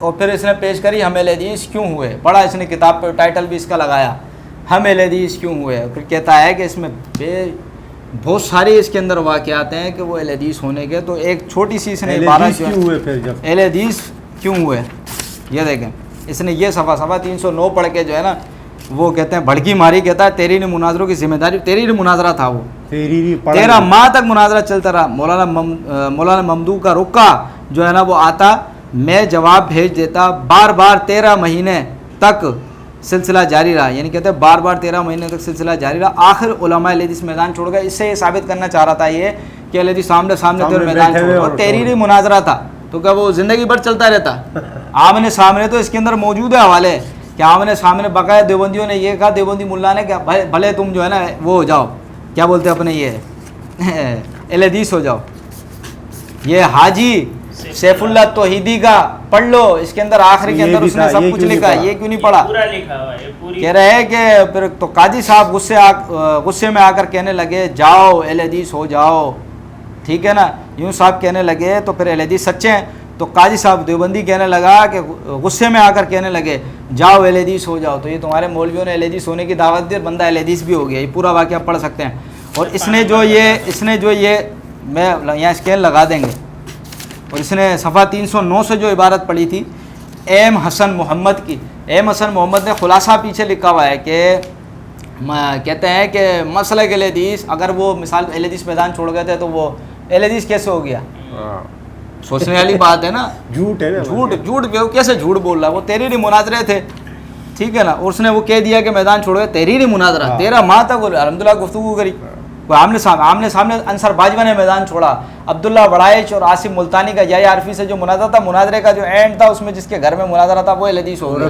और फिर इसने पेश करी हम हदीस क्यों हुए, बड़ा इसने किताब पर टाइटल भी इसका लगाया, हम हदीस क्यों हुए। फिर कहता है कि इसमें बहुत सारे इसके अंदर वाक़यात हैं कि वो हदीस होने के। तो एक छोटी सी इसने इबारत क्यों हुए, फिर हदीस क्यों हुए, ये देखें इसने ये सफ़ा 309 पढ़ के जो है ना वो कहते हैं भड़की मारी। कहता है तेरी मुनाजरों की जिम्मेदारी, तेरी मुनाजरा था वो 13 माह तक मुनाजरा चलता रहा। मौलाना ममदू का रुक्का जो है ना वो आता, मैं जवाब भेज देता, बार बार 13 महीने तक सिलसिला जारी रहा। यानी कहते हैं बार बार 13 महीने तक सिलसिला जारी रहा। आखिर उलमा हदीस मैदान छोड़ गए। इससे ये साबित करना चाह रहा था ये कि अहले हदीस सामने तेरे मैदान छोड़ गए। और तहरीरी मुनाजरा था तो क्या वो ज़िंदगी भर चलता रहता। आमने सामने तो इसके अंदर मौजूद है हवाले कि आमने सामने बकाया देवबंदियों ने ये कहा, देवबंदी मुल्ला ने क्या भले तुम जो है ना वो हो जाओ, क्या बोलते हैं अपने ये अहले हदीस हो जाओ। ये हाजी सैफुल्लाह तौहीदी का पढ़ लो, इसके अंदर आखिरी के अंदर उसने सब कुछ लिखा है, ये क्यों नहीं पढ़ा। कह रहे हैं कि फिर तो काजी साहब गुस्से में आकर कहने लगे जाओ अहले हदीस हो जाओ, ठीक है ना। यूँ साहब कहने लगे तो फिर अहले हदीस सच्चे हैं। तो काजी साहब देवबंदी कहने लगा कि गुस्से में आकर कहने लगे जाओ अहले हदीस हो जाओ। तो ये तुम्हारे मौलवियों ने अहले हदीस होने की दावत दी, बंदा अहले हदीस भी हो गया। ये पूरा वाक़या पढ़ सकते हैं। और इसने जो ये मैं यहाँ स्केल लगा देंगे। और इसने सफ़ा 309 से जो इबारत पढ़ी थी एम हसन मोहम्मद की, एम हसन मोहम्मद ने खुलासा पीछे लिखा हुआ है कि कहते हैं कि मसला अहले हदीस, अगर वो मिसाल अहले हदीस मैदान छोड़ गए थे तो वो अहले हदीस कैसे हो गया। सोचने वाली बात है ना, झूठ है ना, झूठ कैसे झूठ बोल रहा है। वो तहरीरी मुनाजरे थे, ठीक है ना। और उसने वो कह दिया कि मैदान छोड़ गए, तहरीरी मुनाजरा 13 माह तक अलहमदुलिल्लाह गुफ्तगू करी। आमने सामने अंसर बाजवा ने मैदान छोड़ा। अब्दुल्ला बड़ाइच और आसिम मुल्तानी का या आरफी से जो मुनाजरा था, मुनाजरे का जो एंड था उसमें जिसके घर में मुनाजरा था वो अहले हदीस हो गया।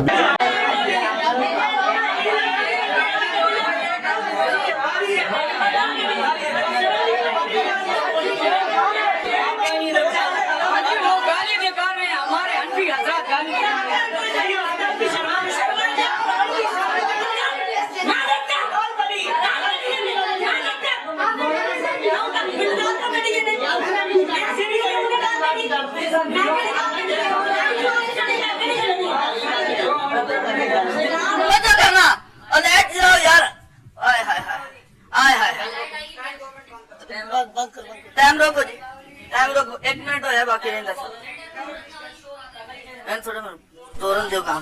टाइम रोको जी, टाइम रोको, 1 मिनट हो है बाकी नहीं। थोड़ा तोरण दो काम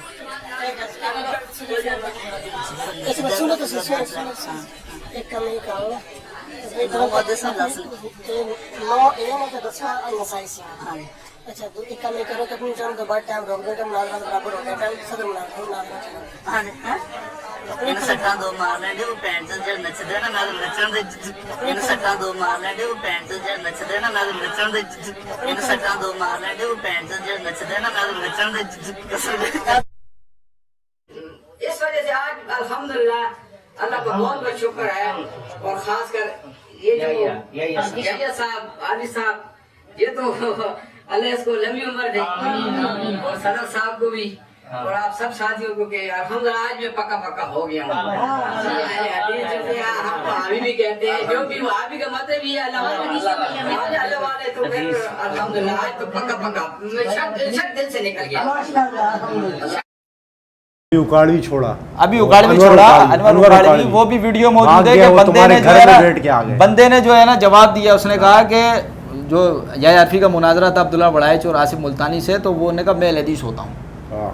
सुनो तो एक काम नहीं करो अच्छा दो एक काम नहीं करो कि अपनी टर्म के बाद टाइम रोक दो, मुनाजरा बराबर हो गया, टाइम सदर मुनाजरा इन सट्टा दो मारने दे वो पैंट से जड़ नच देना मैं नचन दे इन सट्टा दो मारने दे वो पैंट से जड़ नच देना मैं नचन दे इन सट्टा दो मारने दे वो पैंट से जड़ नच देना मैं नचन दे। इस वजह से आज अल्हम्दुलिल्लाह अल्लाह का बहुत बहुत शुक्र है। और खास कर ये जो साहब आदि साहब ये तो अल्लाह इसको लंबी उम्र दे, और सदर साहब को भी, और आप सब साथियों को के अल्हम्दुलिल्लाह आज मैं पक्का हो गया हूँ। हम अभी भी कहते हैं जो भी आप भी का मतलब भी है अल्लाह वाले तो फिर अल्हम्दुलिल्लाह आज तो पक्का शक दिल से निकल गया। अभी उगाड़वी छोड़ा अनवर उगाड़वी, वो भी वीडियो मौजूद है कि बंदे ने जो है ना जवाब दिया। उसने कहा कि जो या आरफी का मुनाजरा था अब्दुल्ला बड़ाइच और आसिम मुल्तानी से, तो वो ने कहा मैं अहले हदीस होता हूँ।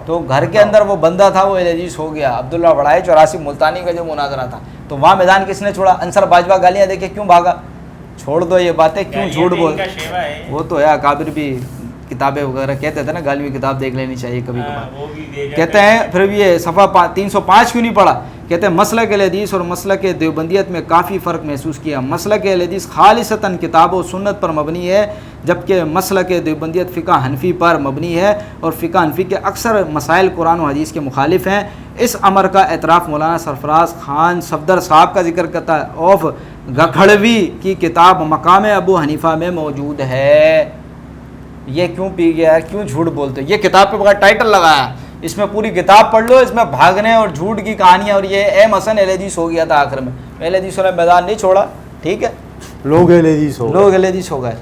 तो घर के अंदर वो बंदा था वो अहले हदीस हो गया। अब्दुल्ला बड़ाइच और आसिम मुल्तानी का जो मुनाजरा था, तो वहाँ मैदान किसने छोड़ा। अंसर बाजवा गालियाँ देके क्यों भागा। छोड़ दो ये बातें, क्यों झूठ बोल। वो तो है काबिर भी किताबें वगैरह कहते थे ना, गालवी किताब देख लेनी चाहिए कभी कभार। कहते हैं फिर भी ये सफ़ा 305 क्यों नहीं पढ़ा। कहते हैं मसलक अहले हदीस और मसलक देवबंदियत में काफ़ी फ़र्क महसूस किया। मसलक अहले हदीस खालिसतन किताब और सुन्नत पर मबनी है, जबकि मसलक देवबंदियत फ़िक़्ह हनफ़ी पर मबनी है, और फ़िक़्ह हनफ़ी के अक्सर मसाइल कुरान और हदीस के मुखालिफ हैं। इस अमर का एतराफ़ मौलाना सरफराज खान सफदर साहब का जिक्र करता है ऑफ गखड़वी की किताब मकाम अबू हनीफ़ा में मौजूद है। ये क्यों पी गया है, क्यों झूठ बोलते। ये किताब पे बड़ा टाइटल लगाया, इसमें पूरी किताब पढ़ लो, इसमें भागने और झूठ की कहानियाँ। और ये एम हसन अहले हदीस हो गया था आखिर में, अहले हदीस ने मैदान नहीं छोड़ा, ठीक है, लोग अहले हदीस हो गए।